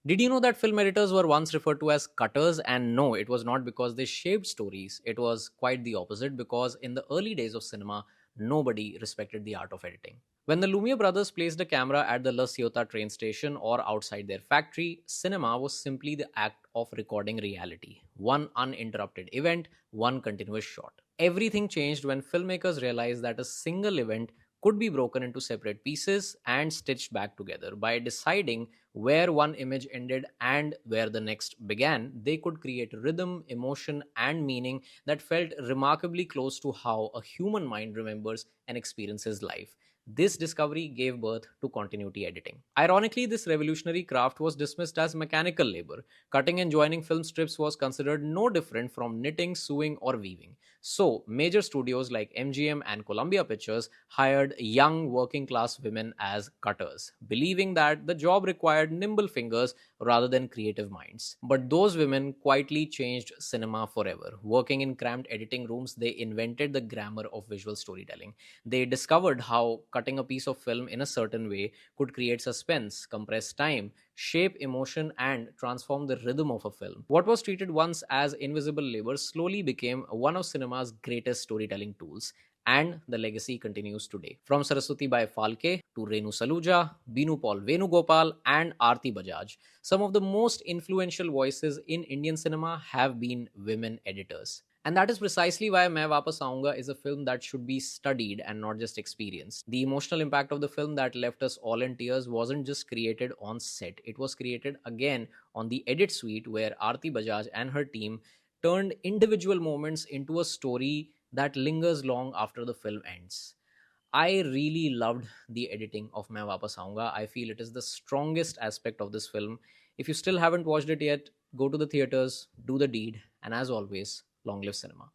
Did you know that film editors were once referred to as cutters? And no, it was not because they shaped stories. It was quite the opposite because in the early days of cinema, nobody respected the art of editing. When the Lumiere brothers placed a camera at the La Ciotat train station or outside their factory, cinema was simply the act of recording reality. One uninterrupted event, one continuous shot. Everything changed when filmmakers realized that a single event could be broken into separate pieces and stitched back together. By deciding where one image ended and where the next began, they could create rhythm, emotion, and meaning that felt remarkably close to how a human mind remembers and experiences life. This discovery gave birth to continuity editing. Ironically, this revolutionary craft was dismissed as mechanical labor. Cutting and joining film strips was considered no different from knitting, sewing, or weaving. So, major studios like MGM and Columbia Pictures hired young working class women as cutters, believing that the job required nimble fingers rather than creative minds. But those women quietly changed cinema forever. Working in cramped editing rooms, they invented the grammar of visual storytelling. They discovered how cutting a piece of film in a certain way could create suspense, compress time, shape emotion, and transform the rhythm of a film. What was treated once as invisible labor slowly became one of cinema's greatest storytelling tools. And the legacy continues today. From Saraswati Bai Phalke to Renu Saluja, Binu Paul Venugopal, and Aarti Bajaj, some of the most influential voices in Indian cinema have been women editors. And that is precisely why Main Vapas Aunga is a film that should be studied and not just experienced. The emotional impact of the film that left us all in tears wasn't just created on set, it was created again on the edit suite where Aarti Bajaj and her team turned individual moments into a story that lingers long after the film ends. I really loved the editing of Main Vapas Aunga. I feel it is the strongest aspect of this film. If you still haven't watched it yet, go to the theaters, do the deed, and as always, long live cinema.